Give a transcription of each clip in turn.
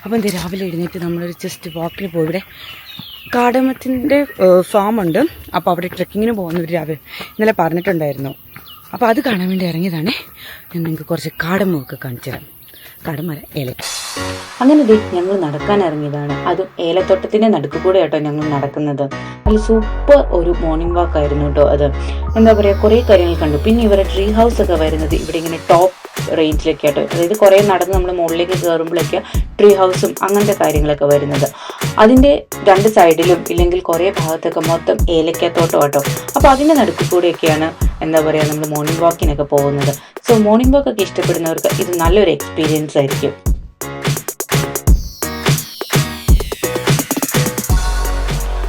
അപ്പം എന്താ രാവിലെ എഴുന്നേറ്റ് നമ്മളൊരു ജസ്റ്റ് വാക്കിന് പോയി. ഇവിടെ കാടമത്തിൻ്റെ ഫാമുണ്ട്. അപ്പോൾ അവിടെ ട്രെക്കിങ്ങിന് പോകുന്നവർ രാവിലെ ഇന്നലെ പറഞ്ഞിട്ടുണ്ടായിരുന്നു. അപ്പോൾ അത് കാണാൻ വേണ്ടി ഇറങ്ങിയതാണ്. ഞാൻ നിങ്ങൾക്ക് കുറച്ച് കാടമൊക്കെ കാണിച്ചു തരാം. കാടമര ഏലക്ക. അങ്ങനെ ഞങ്ങൾ നടക്കാൻ ഇറങ്ങിയതാണ്. അതും ഏലത്തോട്ടത്തിൻ്റെ നടുക്ക് കൂടെ കേട്ടോ ഞങ്ങൾ നടക്കുന്നത്. നല്ല സൂപ്പർ ഒരു മോർണിംഗ് വാക്ക് ആയിരുന്നു കേട്ടോ. അത് എന്താ പറയുക, കുറേ കാര്യങ്ങൾ കണ്ടു. പിന്നെ ഇവരുടെ ട്രീ ഹൗസ് ഒക്കെ വരുന്നത് ഇവിടെ ഇങ്ങനെ ടോപ്പ് റേഞ്ചിലൊക്കെ ആട്ടോ. അതായത് കുറേ നടന്ന് നമ്മൾ മുകളിലേക്ക് കയറുമ്പോഴേക്ക് ട്രീ ഹൗസും അങ്ങനത്തെ കാര്യങ്ങളൊക്കെ വരുന്നത്. അതിൻ്റെ രണ്ട് സൈഡിലും ഇല്ലെങ്കിൽ കുറേ ഭാഗത്തൊക്കെ മൊത്തം ഏലക്കത്തോട്ടം കേട്ടോ. അപ്പോൾ അതിൻ്റെ നടുക്ക് കൂടെയൊക്കെയാണ് എന്താ പറയുക നമ്മൾ മോർണിംഗ് വാക്കിനൊക്കെ പോകുന്നത്. സോ മോർണിംഗ് വാക്കൊക്കെ ഇഷ്ടപ്പെടുന്നവർക്ക് ഇത് നല്ലൊരു എക്സ്പീരിയൻസ് ആയിരിക്കും.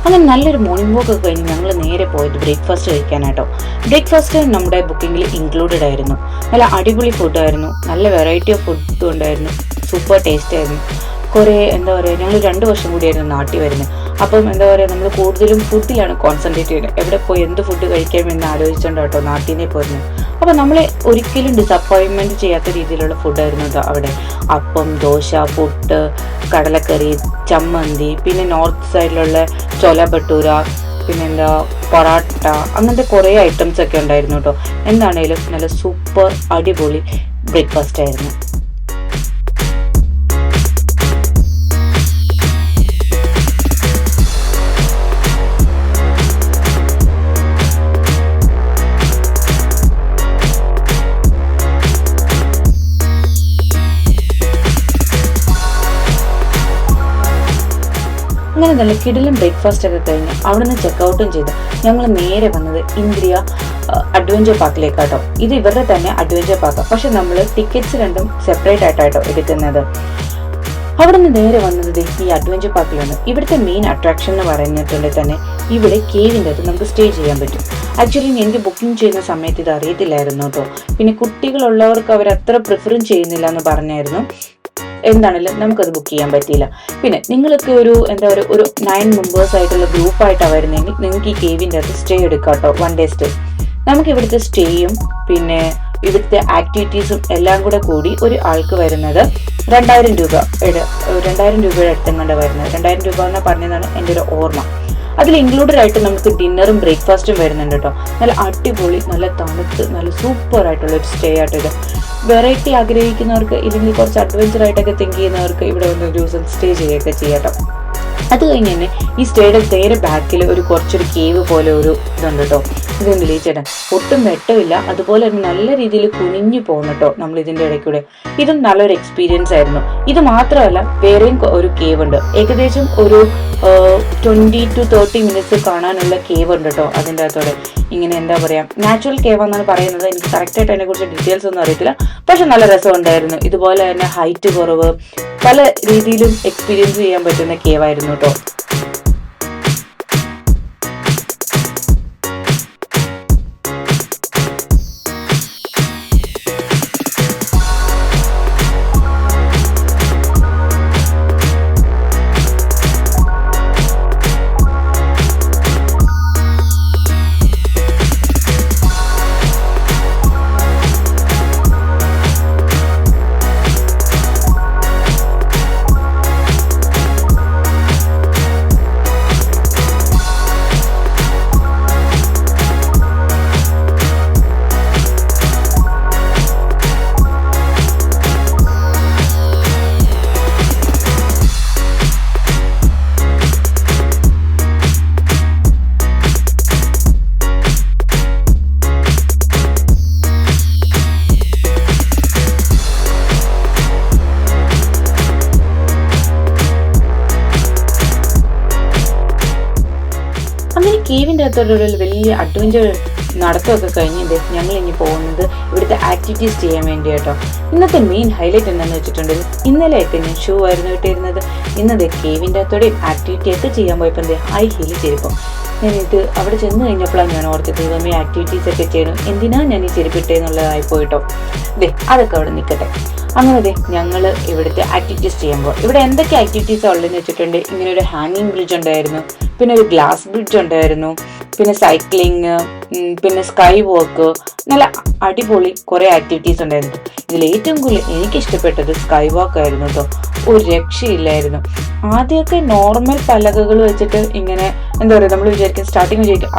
അങ്ങനെ നല്ലൊരു മോർണിംഗ് വാക്ക് ഒക്കെ കഴിഞ്ഞ് ഞങ്ങൾ നേരെ പോയത് ബ്രേക്ക്ഫാസ്റ്റ് കഴിക്കാനായിട്ടോ. ബ്രേക്ക്ഫാസ്റ്റ് നമ്മുടെ ബുക്കിങ്ങിൽ ഇൻക്ലൂഡഡ് ആയിരുന്നു. നല്ല അടിപൊളി ഫുഡായിരുന്നു. നല്ല വെറൈറ്റി ഓഫ് ഫുഡും ഉണ്ടായിരുന്നു. സൂപ്പർ ടേസ്റ്റ് ആയിരുന്നു. കുറേ എന്താ പറയുക, ഞങ്ങൾ 2 വർഷം കൂടിയായിരുന്നു നാട്ടിൽ വരുന്നത്. അപ്പം എന്താ പറയുക, നമ്മൾ കൂടുതലും ഫുഡിലാണ് കോൺസെൻട്രേറ്റ് ചെയ്യുന്നത്. എവിടെ പോയി എന്ത് ഫുഡ് കഴിക്കാമെന്ന് ആലോചിച്ചുകൊണ്ട് കേട്ടോ നാട്ടിനെ പോയിരുന്നു. അപ്പോൾ നമ്മളെ ഒരിക്കലും ഡിസപ്പോയിൻമെൻറ്റ് ചെയ്യാത്ത രീതിയിലുള്ള ഫുഡായിരുന്നു കേട്ടോ അവിടെ. അപ്പം, ദോശ, പുട്ട്, കടലക്കറി, ചമ്മന്തി, പിന്നെ നോർത്ത് സൈഡിലുള്ള ചോല ഭട്ടൂര, പിന്നെന്താ പൊറാട്ട, അങ്ങനത്തെ കുറേ ഐറ്റംസ് ഒക്കെ ഉണ്ടായിരുന്നു കേട്ടോ. എന്താണേലും നല്ല സൂപ്പർ അടിപൊളി ബ്രേക്ക്ഫാസ്റ്റ് ആയിരുന്നു. അങ്ങനെ നല്ല കിടിലും ബ്രേക്ക്ഫാസ്റ്റ് ഒക്കെ കഴിഞ്ഞ് അവിടെ നിന്ന് ചെക്കൗട്ടും ചെയ്ത് ഞങ്ങൾ നേരെ വന്നത് ഇന്ത്യ അഡ്വഞ്ചർ പാർക്കിലേക്കാട്ടോ. ഇത് ഇവരുടെ തന്നെ അഡ്വഞ്ചർ പാർക്ക്, പക്ഷെ നമ്മൾ ടിക്കറ്റ്സ് രണ്ടും സെപ്പറേറ്റ് ആയിട്ടാട്ടോ എടുക്കുന്നത്. അവിടെ നിന്ന് നേരെ വന്നത് ഈ അഡ്വഞ്ചർ പാർക്കിലാണ്. ഇവിടുത്തെ മെയിൻ അട്രാക്ഷൻ എന്ന് പറഞ്ഞിട്ടുണ്ടെങ്കിൽ തന്നെ ഇവിടെ കേവിൻ്റെ അകത്ത് നമുക്ക് സ്റ്റേ ചെയ്യാൻ പറ്റും. ആക്ച്വലി എനിക്ക് ബുക്കിംഗ് ചെയ്യുന്ന സമയത്ത് ഇത് അറിയത്തില്ലായിരുന്നു കേട്ടോ. പിന്നെ കുട്ടികളുള്ളവർക്ക് അവർ അത്ര പ്രിഫറും ചെയ്യുന്നില്ല എന്ന് പറഞ്ഞായിരുന്നു. എന്താണെങ്കിലും നമുക്കത് ബുക്ക് ചെയ്യാൻ പറ്റിയില്ല. പിന്നെ നിങ്ങൾക്ക് ഒരു എന്താ പറയുക, ഒരു 9 മെമ്പേഴ്സ് ആയിട്ടുള്ള ഗ്രൂപ്പായിട്ടാണ് വരുന്നതെങ്കിൽ നിങ്ങൾക്ക് ഈ കേവിൻ്റെ അകത്ത് സ്റ്റേ എടുക്കാം കേട്ടോ. 1 ഡേ സ്റ്റേ. നമുക്ക് ഇവിടുത്തെ സ്റ്റേയും പിന്നെ ഇവിടുത്തെ ആക്ടിവിറ്റീസും എല്ലാം കൂടി ഒരു ആൾക്ക് വരുന്നത് 2000 രൂപ. 2000 രൂപയുടെ അടുത്തെങ്ങാണ്ട് വരുന്നത്. 2000 രൂപ എന്ന് പറഞ്ഞതാണ് എൻ്റെ ഒരു ഓർമ്മ. അതിൽ ഇൻക്ലൂഡഡ് ആയിട്ട് നമുക്ക് ഡിന്നറും ബ്രേക്ക്ഫാസ്റ്റും വരുന്നുണ്ട് കേട്ടോ. നല്ല അടിപൊളി, നല്ല തണുത്ത്, നല്ല സൂപ്പർ ആയിട്ടുള്ള ഒരു സ്റ്റേ ആയിട്ട് ഇത്. വെറൈറ്റി ആഗ്രഹിക്കുന്നവർക്ക് ഇല്ലെങ്കിൽ കുറച്ച് അഡ്വഞ്ചർ ആയിട്ടൊക്കെ തിങ്ക് ചെയ്യുന്നവർക്ക് ഇവിടെ വന്ന് ഒരു ദിവസം സ്റ്റേ ചെയ്യുകയൊക്കെ ചെയ്യാം കേട്ടോ. അത് കഴിഞ്ഞ് തന്നെ ഈ സ്റ്റേയുടെ നേരെ ബാക്കിൽ കുറച്ചൊരു കേവ് പോലെ ഒരു ഇതുണ്ട് കേട്ടോ. ഇതെന്തില്ലേ ചേട്ടൻ, ഒട്ടും വെട്ടമില്ല, അതുപോലെ തന്നെ നല്ല രീതിയിൽ കുനിഞ്ഞു പോകുന്നു കേട്ടോ നമ്മൾ ഇതിൻ്റെ ഇടയ്ക്കൂടെ. ഇതും നല്ലൊരു എക്സ്പീരിയൻസ് ആയിരുന്നു. ഇത് മാത്രമല്ല വേറെയും ഒരു കേവ് ഉണ്ട്. ഏകദേശം ഒരു 20 to 30 മിനിറ്റ്സ് കാണാനുള്ള കേവ് ഉണ്ട് കേട്ടോ അതിൻ്റെ അകത്തോടെ. ഇങ്ങനെ എന്താ പറയുക, നാച്ചുറൽ കേവ് എന്നാണ് പറയുന്നത്. എനിക്ക് കറക്റ്റായിട്ട് അതിനെക്കുറിച്ച് ഡീറ്റെയിൽസ് ഒന്നും അറിയത്തില്ല, പക്ഷെ നല്ല രസമുണ്ടായിരുന്നു. ഇതുപോലെ തന്നെ ഹൈറ്റ് കുറവ്, പല രീതിയിലും എക്സ്പീരിയൻസ് ചെയ്യാൻ പറ്റുന്ന കേവായിരുന്നു കേട്ടോ. കേവിൻ്റെ അകത്തൊരു വലിയ അഡ്വഞ്ചർ നടത്തമൊക്കെ കഴിഞ്ഞിട്ട് ഞങ്ങൾ ഇനി പോകുന്നത് ഇവിടുത്തെ ആക്ടിവിറ്റീസ് ചെയ്യാൻ വേണ്ടി കേട്ടോ. ഇന്നത്തെ മെയിൻ ഹൈലൈറ്റ് എന്താണെന്ന് വെച്ചിട്ടുണ്ടെങ്കിൽ ഇന്നലെയൊക്കെ ഞാൻ ഷൂ ആയിരുന്നു ഇട്ടിരുന്നത്. ഇന്നത് കേവിൻ്റെ അകത്തോടെയും ആക്ടിവിറ്റി ഒക്കെ ചെയ്യാൻ പോയപ്പോൾ ഹൈ ഹീൽ ചെരുപ്പം. ഞാനിത് അവിടെ ചെന്ന് കഴിഞ്ഞപ്പോഴാണ് ഞാൻ ഓർത്തത്, ദൈവമേ ആക്ടിവിറ്റീസ് ഒക്കെ ചെയ്യണം, എന്തിനാ ഞാൻ ഈ ചെരുപ്പിട്ടേന്നുള്ളതായി പോയിട്ടോ. അതൊക്കെ അവിടെ നിൽക്കട്ടെ. അങ്ങനെ ഞങ്ങൾ ഇവിടുത്തെ ആക്ടിവിറ്റീസ് ചെയ്യുമ്പോൾ ഇവിടെ എന്തൊക്കെ ആക്ടിവിറ്റീസാണ് ഉള്ളതെന്ന് വെച്ചിട്ടുണ്ടെങ്കിൽ ഇങ്ങനെ ഒരു ഹാങ്ങിങ് ബ്രിഡ്ജ് ഉണ്ടായിരുന്നു, പിന്നെ ഒരു ഗ്ലാസ് ബ്രിഡ്ജ് ഉണ്ടായിരുന്നു, പിന്നെ സൈക്ലിങ്, പിന്നെ സ്കൈ വാക്ക്, നല്ല അടിപൊളി കുറേ ആക്ടിവിറ്റീസ് ഉണ്ടായിരുന്നു. ഇതിൽ ഏറ്റവും കൂടുതൽ എനിക്ക് ഇഷ്ടപ്പെട്ടത് സ്കൈ വാക്ക് ആയിരുന്നു കേട്ടോ. ഒരു രക്ഷയില്ലായിരുന്നു. ആദ്യമൊക്കെ നോർമൽ പലകകൾ വെച്ചിട്ട് ഇങ്ങനെ എന്താ പറയുക, നമ്മൾ വിചാരിക്കും സ്റ്റാർട്ടിങ് വിചാരിക്കും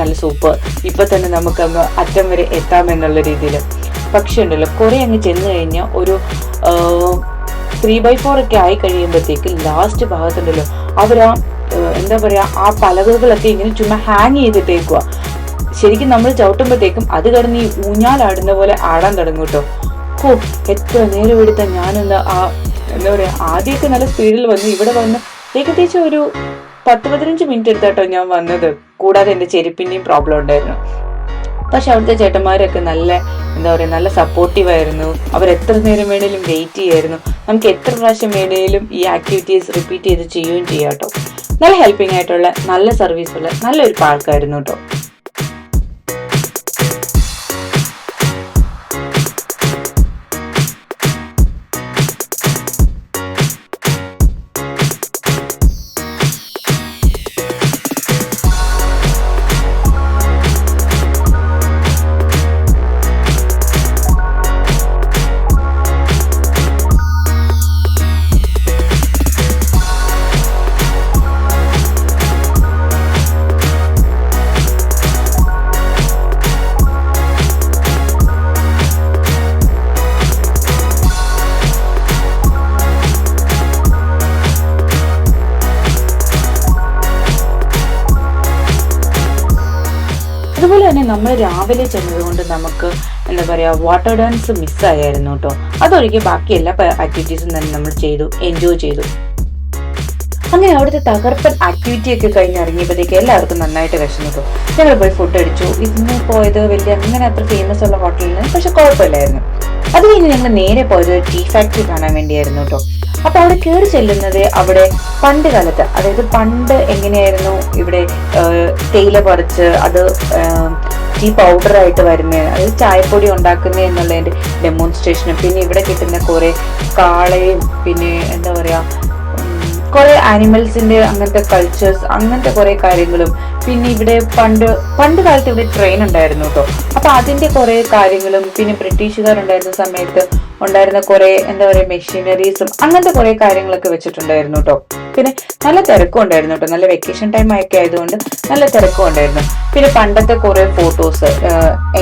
നല്ല സൂപ്പർ, ഇപ്പൊ തന്നെ നമുക്കങ്ങ് അറ്റം വരെ എത്താമെന്നുള്ള രീതിയിൽ. പക്ഷെ ഉണ്ടല്ലോ, കുറെ അങ്ങ് ചെന്ന് കഴിഞ്ഞാൽ ഒരു 3x4 ഒക്കെ ആയി കഴിയുമ്പോഴത്തേക്ക് ലാസ്റ്റ് ഭാഗത്തുണ്ടല്ലോ അവരാ എന്താ പറയാ, ആ പലകകളൊക്കെ ഇങ്ങനെ ചുമ്മാ ഹാങ് ചെയ്തിട്ടേക്കുക. ശരിക്കും നമ്മൾ ചവിട്ടുമ്പോഴത്തേക്കും അത് കിടന്ന് ഈ ഊഞ്ഞാലാടുന്ന പോലെ ആടാൻ തുടങ്ങും കേട്ടോ. എത്ര നേരം എടുത്ത ഞാനൊന്ന് എന്താ പറയാ, ആദ്യമൊക്കെ നല്ല സ്പീഡിൽ വന്ന് ഇവിടെ വന്ന് ഏകദേശം ഒരു 10-15 മിനിറ്റ് എടുത്താട്ടോ ഞാൻ വന്നത്. കൂടാതെ എന്റെ ചെരുപ്പിന്റെയും പ്രോബ്ലം ഉണ്ടായിരുന്നു. പക്ഷെ അവിടുത്തെ ചേട്ടന്മാരൊക്കെ നല്ല എന്താ പറയുക, നല്ല സപ്പോർട്ടീവ് ആയിരുന്നു. അവർ എത്ര നേരം വേണേലും വെയിറ്റ് ചെയ്യായിരുന്നു. നമുക്ക് എത്ര പ്രാവശ്യം വേണേലും ഈ ആക്ടിവിറ്റീസ് റിപ്പീറ്റ് ചെയ്ത് ചെയ്യുകയും ചെയ്യാം കേട്ടോ. നല്ല ഹെൽപ്പിംഗ് ആയിട്ടുള്ള, നല്ല സർവീസുള്ള നല്ലൊരു പാർക്കായിരുന്നു കേട്ടോ. അതുപോലെ തന്നെ നമ്മൾ രാവിലെ ചെന്നതുകൊണ്ട് നമുക്ക് എന്താ പറയാ, വാട്ടർ ഡാൻസ് മിസ്സായിരുന്നു കേട്ടോ. അതൊഴികെ ബാക്കി എല്ലാ ആക്ടിവിറ്റീസും തന്നെ നമ്മൾ ചെയ്തു, എൻജോയ് ചെയ്തു. അങ്ങനെ അവിടുത്തെ തകർപ്പൻ ആക്ടിവിറ്റി ഒക്കെ കഴിഞ്ഞ് ഇറങ്ങിയപ്പോഴത്തേക്ക് എല്ലാവർക്കും നന്നായിട്ട് വിശന്നു. ഞങ്ങൾ പോയി ഫുഡ് അടിച്ചു. ഇന്ന് പോയത് വലിയ അങ്ങനെ അത്ര ഫേമസ് ഉള്ള ഹോട്ടലിന്, പക്ഷെ കുഴപ്പമില്ലായിരുന്നു. അത് കഴിഞ്ഞ് ഞങ്ങൾ നേരെ പോയത് ടീ ഫാക്ടറി കാണാൻ വേണ്ടിയായിരുന്നു കേട്ടോ. അപ്പൊ അവിടെ കയറി ചെല്ലുന്നത് അവിടെ പണ്ട് കാലത്ത്, അതായത് പണ്ട് എങ്ങനെയായിരുന്നു ഇവിടെ തേയില പറിച്ച് അത് ടീ പൗഡറായിട്ട് വരുന്നത്, അതായത് ചായപ്പൊടി ഉണ്ടാക്കുന്നത് എന്നുള്ളതിന്റെ ഡെമോൺസ്ട്രേഷനും, പിന്നെ ഇവിടെ കിട്ടുന്ന കുറെ കാളയും പിന്നെ എന്താ പറയാ കുറെ ആനിമൽസിന്റെ അങ്ങനത്തെ കൾച്ചേഴ്സ്, അങ്ങനത്തെ കുറെ കാര്യങ്ങളും, പിന്നെ ഇവിടെ പണ്ട് കാലത്ത് ഇവിടെ ട്രെയിൻ ഉണ്ടായിരുന്നു കേട്ടോ. അപ്പൊ അതിന്റെ കുറെ കാര്യങ്ങളും, പിന്നെ ബ്രിട്ടീഷുകാരുണ്ടായിരുന്ന സമയത്ത് ഉണ്ടായിരുന്ന കുറെ എന്താ പറയാ മെഷീനറീസും അങ്ങനത്തെ കുറെ കാര്യങ്ങളൊക്കെ വെച്ചിട്ടുണ്ടായിരുന്നു കേട്ടോ. പിന്നെ നല്ല തിരക്കും ഉണ്ടായിരുന്നു കേട്ടോ. നല്ല വെക്കേഷൻ ടൈം ഒക്കെ ആയതുകൊണ്ട് നല്ല തിരക്കും ഉണ്ടായിരുന്നു. പിന്നെ പണ്ടത്തെ കുറെ ഫോട്ടോസ്,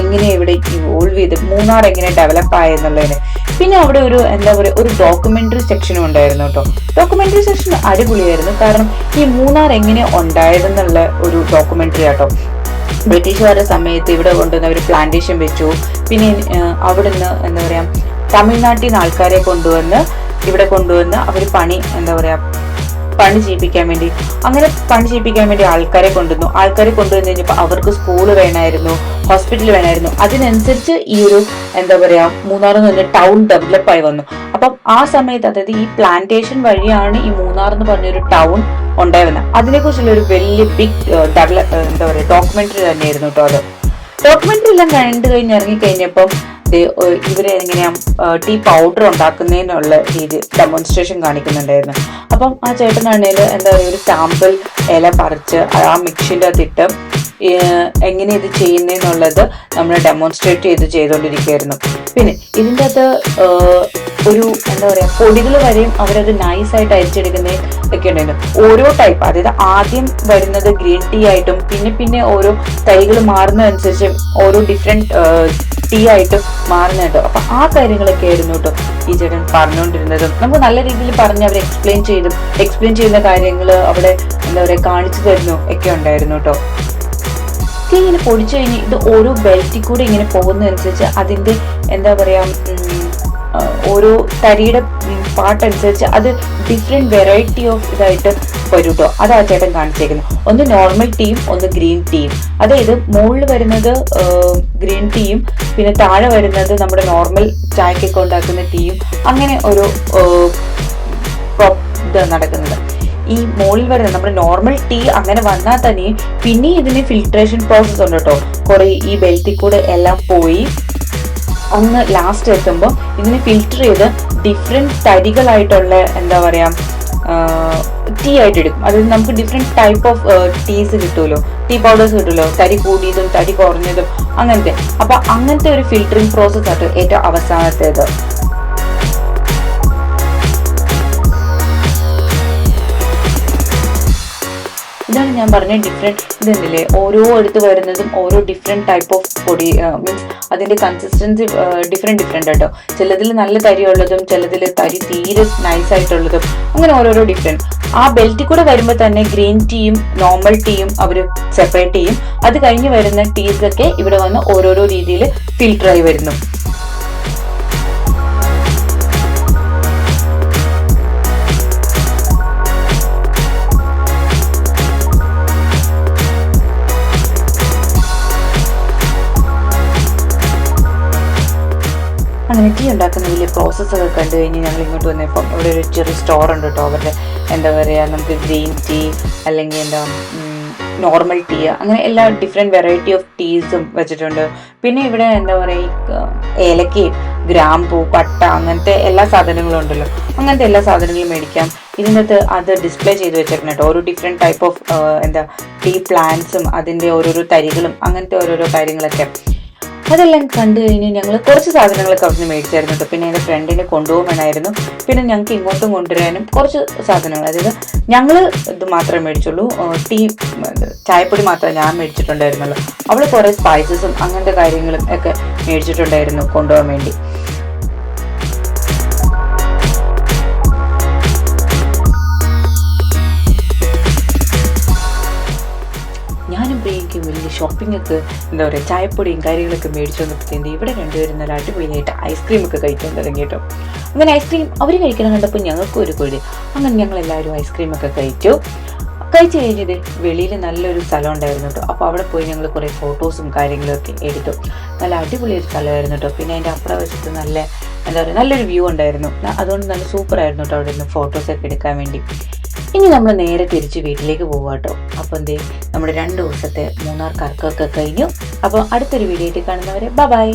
എങ്ങനെ ഇവിടെ ഇവോൾവ് ചെയ്ത് മൂന്നാർ എങ്ങനെ ഡെവലപ്പ് ആയെന്നുള്ളതിന്. പിന്നെ അവിടെ ഒരു എന്താ പറയുക ഒരു ഡോക്യുമെന്ററി സെക്ഷനും ഉണ്ടായിരുന്നു കേട്ടോ. ഡോക്യുമെന്ററി സെക്ഷൻ അടിപൊളിയായിരുന്നു. കാരണം ഈ മൂന്നാർ എങ്ങനെ ഉണ്ടായതെന്നുള്ള ഒരു ഡോക്യുമെന്ററി ആട്ടോ. ബ്രിട്ടീഷുകാരുടെ സമയത്ത് ഇവിടെ കൊണ്ടുവന്ന് അവർ പ്ലാന്റേഷൻ വെച്ചു. പിന്നെ അവിടുന്ന് എന്താ പറയാ തമിഴ്നാട്ടിൽ നിന്ന് ആൾക്കാരെ കൊണ്ടുവന്ന് ഇവിടെ കൊണ്ടുവന്ന് അവർ പണി ചെയ്യിപ്പിക്കാൻ വേണ്ടി ആൾക്കാരെ കൊണ്ടുവന്ന് കഴിഞ്ഞപ്പോൾ അവർക്ക് സ്കൂള് വേണമായിരുന്നു, ഹോസ്പിറ്റൽ വേണമായിരുന്നു. അതിനനുസരിച്ച് ഈ ഒരു എന്താ പറയാ മൂന്നാർ എന്ന് പറഞ്ഞ ടൗൺ ഡെവലപ്പ് ആയി വന്നു. അപ്പം ആ സമയത്ത്, അതായത് ഈ പ്ലാന്റേഷൻ വഴിയാണ് ഈ മൂന്നാർ എന്ന് പറഞ്ഞൊരു ടൗൺ ഉണ്ടായി വന്നത്. അതിനെ കുറിച്ചുള്ള ഒരു വലിയ ബിഗ് എന്താ പറയാ ഡോക്യുമെന്ററി തന്നെയായിരുന്നു കേട്ടോ. അത് ഡോക്യുമെന്ററി എല്ലാം കണ്ടു കഴിഞ്ഞ് ഇറങ്ങിക്കഴിഞ്ഞപ്പം ഇവരെ എങ്ങനെയാ ടീ പൗഡർ ഉണ്ടാക്കുന്നതിനുള്ള രീതി ഡെമോൺസ്ട്രേഷൻ കാണിക്കുന്നുണ്ടായിരുന്നു. അപ്പം ആ ചേട്ടനാണേൽ എന്താ പറയുക ഒരു സാമ്പിൾ ഇല പറിച്ച് ആ മിക്സിൻ്റെ അകത്തിട്ട് എങ്ങനെ ഇത് ചെയ്യുന്നതെന്നുള്ളത് നമ്മൾ ഡെമോൺസ്ട്രേറ്റ് ചെയ്തുകൊണ്ടിരിക്കുകയായിരുന്നു. പിന്നെ ഇതിൻ്റെ അകത്ത് ഒരു എന്താ പറയാ പൊടികൾ വരെയും അവരത് നൈസായിട്ട് അരിച്ചെടുക്കുന്നത് ഒക്കെ ഉണ്ടായിരുന്നു. ഓരോ ടൈപ്പ്, അതായത് ആദ്യം വരുന്നത് ഗ്രീൻ ടീ ആയിട്ടും പിന്നെ ഓരോ തൈകൾ മാറുന്നതനുസരിച്ച് ഓരോ ഡിഫറെന്റ് ടീ ആയിട്ട് മാറുന്നുണ്ടോ. അപ്പൊ ആ കാര്യങ്ങളൊക്കെ ആയിരുന്നു കേട്ടോ ഈ ചേട്ടൻ പറഞ്ഞുകൊണ്ടിരുന്നതും. നമുക്ക് നല്ല രീതിയിൽ പറഞ്ഞ് അവർ എക്സ്പ്ലെയിൻ ചെയ്യുന്ന കാര്യങ്ങൾ അവിടെ എന്താ പറയാ കാണിച്ചു തരുന്നു ഒക്കെ ഉണ്ടായിരുന്നു കേട്ടോ. ഇങ്ങനെ പൊടിച്ചു കഴിഞ്ഞ് ഇത് ഓരോ ബെൽറ്റിൽ കൂടെ ഇങ്ങനെ പോകുന്നതനുസരിച്ച് അതിന്റെ എന്താ പറയാ ഓരോ തരിയുടെ പാട്ടനുസരിച്ച് അത് ഡിഫറെന്റ് വെറൈറ്റി ഓഫ് ഇതായിട്ട് വരും കേട്ടോ. അത് ആ ചേട്ടൻ കാണിച്ചേക്കുന്നത്. ഒന്ന് നോർമൽ ടീയും ഒന്ന് ഗ്രീൻ ടീയും. അതായത് മുകളിൽ വരുന്നത് ഗ്രീൻ ടീയും പിന്നെ താഴെ വരുന്നത് നമ്മുടെ നോർമൽ ചായക്കൊക്കെ ഉണ്ടാക്കുന്ന ടീയും, അങ്ങനെ ഒരു ഇത് നടക്കുന്നത്. ഈ മുകളിൽ വരുന്നത് നമ്മുടെ നോർമൽ ടീ അങ്ങനെ വന്നാൽ തന്നെ പിന്നെ ഇതിന് ഫിൽട്രേഷൻ പ്രോസസ് ഉണ്ട് കേട്ടോ. കുറെ ഈ ബെൽറ്റിൽ കൂടെ എല്ലാം പോയി അങ്ങ് ലാസ്റ്റ് എത്തുമ്പോൾ ഇതിനെ ഫിൽറ്റർ ചെയ്ത് ഡിഫറെന്റ് തരികളായിട്ടുള്ള എന്താ പറയാ ടീ ആയിട്ട് എടുക്കും. അതായത് നമുക്ക് ഡിഫറെന്റ് ടൈപ്പ് ഓഫ് ടീസ് കിട്ടുമല്ലോ. ടീ പൗഡേഴ്സ് കിട്ടുമല്ലോ, തരി കൂടിയതും തരി കുറഞ്ഞതും അങ്ങനത്തെ. അപ്പൊ അങ്ങനത്തെ ഒരു ഫിൽറ്ററിങ് പ്രോസസ് ആയിട്ട് ഏറ്റവും അവസാനത്തേത്. ഇതാണ് ഞാൻ പറഞ്ഞ ഡിഫറെൻറ്റ്. ഇതെന്നില്ലേ, ഓരോ എടുത്ത് വരുന്നതും ഓരോ ഡിഫറെൻറ്റ് ടൈപ്പ് ഓഫ് പൊടി, മീൻസ് അതിൻ്റെ കൺസിസ്റ്റൻസി ഡിഫറെൻറ്റ് കേട്ടോ. ചിലതിൽ നല്ല തരി ഉള്ളതും ചിലതിൽ തരി തീരെ നൈസായിട്ടുള്ളതും, അങ്ങനെ ഓരോരോ ഡിഫറെൻറ്റ്. ആ ബെൽറ്റിൽ കൂടെ വരുമ്പോൾ തന്നെ ഗ്രീൻ ടീയും നോർമൽ ടീയും അവർ സെപ്പറേറ്റ് ചെയ്യും. അത് കഴിഞ്ഞ് വരുന്ന ടീസൊക്കെ ഇവിടെ വന്ന് ഓരോരോ രീതിയിൽ ഫിൽറ്ററായി വരുന്നു. അങ്ങനെ ടീ ഉണ്ടാക്കുന്ന വലിയ പ്രോസസ്സൊക്കെ കണ്ടു കഴിഞ്ഞ് ഞങ്ങൾ ഇങ്ങോട്ട് വന്നപ്പം ഇവിടെ ഒരു ചെറിയ സ്റ്റോർ ഉണ്ട് കേട്ടോ. അവരുടെ എന്താ പറയുക, നമുക്ക് ഗ്രീൻ ടീ അല്ലെങ്കിൽ എന്താ നോർമൽ ടീ, അങ്ങനെ എല്ലാ ഡിഫറെൻറ്റ് വെറൈറ്റി ഓഫ് ടീസും വെച്ചിട്ടുണ്ട്. പിന്നെ ഇവിടെ എന്താ പറയുക, ഏലക്കയും ഗ്രാമ്പൂ പട്ട അങ്ങനത്തെ എല്ലാ സാധനങ്ങളും ഉണ്ടല്ലോ, അങ്ങനത്തെ എല്ലാ സാധനങ്ങളും മേടിക്കാം. ഇതിനകത്ത് അത് ഡിസ്പ്ലേ ചെയ്ത് വെച്ചേക്കണം കേട്ടോ. ഓരോ ഡിഫറെൻറ്റ് ടൈപ്പ് ഓഫ് എന്താ ടീ പ്ലാന്റ്സും അതിൻ്റെ ഓരോരോ തരികളും അങ്ങനത്തെ ഓരോരോ കാര്യങ്ങളൊക്കെ. അതെല്ലാം കണ്ടു കഴിഞ്ഞ് ഞങ്ങൾ കുറച്ച് സാധനങ്ങളൊക്കെ അവിടുന്ന് മേടിച്ചായിരുന്നു കേട്ടോ. പിന്നെ എൻ്റെ ഫ്രണ്ടിനെ കൊണ്ടുപോകാനായിരുന്നു. പിന്നെ ഞങ്ങൾക്ക് ഇങ്ങോട്ടും കൊണ്ടുവരാനും കുറച്ച് സാധനങ്ങൾ, അതായത് ഞങ്ങൾ ഇത് മാത്രമേ മേടിച്ചുള്ളൂ, ചായപ്പൊടി മാത്രമേ ഞാൻ മേടിച്ചിട്ടുണ്ടായിരുന്നുള്ളൂ. അവൾ കുറേ സ്പൈസസും അങ്ങനത്തെ കാര്യങ്ങളും ഒക്കെ മേടിച്ചിട്ടുണ്ടായിരുന്നു കൊണ്ടുപോകാൻ വേണ്ടി. ഞാനും പ്രിയയ്ക്കും വലിയ ഷോപ്പിംഗ് ഒക്കെ എന്താ പറയുക, ചായപ്പൊടിയും കാര്യങ്ങളൊക്കെ മേടിച്ചു വന്നപ്പോഴത്തേൻ്റെ ഇവിടെ രണ്ടുപേരും നല്ല അടിപൊളിയായിട്ട് ഐസ്ക്രീമൊക്കെ കഴിക്കാൻ തുടങ്ങി കേട്ടോ. അങ്ങനെ ഐസ്ക്രീം അവർ കഴിക്കണം കണ്ടപ്പോൾ ഞങ്ങൾക്കും ഒരു കൊടി. അങ്ങനെ ഞങ്ങളെല്ലാവരും ഐസ്ക്രീമൊക്കെ കഴിച്ചു കഴിഞ്ഞത് വെളിയിൽ നല്ലൊരു സ്ഥലം ഉണ്ടായിരുന്നു കേട്ടോ. അപ്പോൾ അവിടെ പോയി ഞങ്ങൾ കുറേ ഫോട്ടോസും കാര്യങ്ങളൊക്കെ എടുത്തു. നല്ല അടിപൊളിയൊരു സ്ഥലമായിരുന്നു കേട്ടോ. പിന്നെ അതിൻ്റെ അപ്പുറം വശത്ത് നല്ല എന്താ പറയുക, നല്ലൊരു വ്യൂ ഉണ്ടായിരുന്നു. അതുകൊണ്ട് നല്ല സൂപ്പറായിരുന്നു കേട്ടോ അവിടെ നിന്ന് ഫോട്ടോസൊക്കെ എടുക്കാൻ വേണ്ടി. ഇനി നമ്മൾ നേരെ തിരിച്ച് വീട്ടിലേക്ക് പോകാം കേട്ടോ. അപ്പോൾ എന്തേ, നമ്മുടെ 2 ദിവസത്തെ മൂന്നാർ കറക്കമൊക്കെ കഴിഞ്ഞു. അപ്പോൾ അടുത്തൊരു വീഡിയോ ആയിട്ട് കാണുന്നവരെ ബൈ.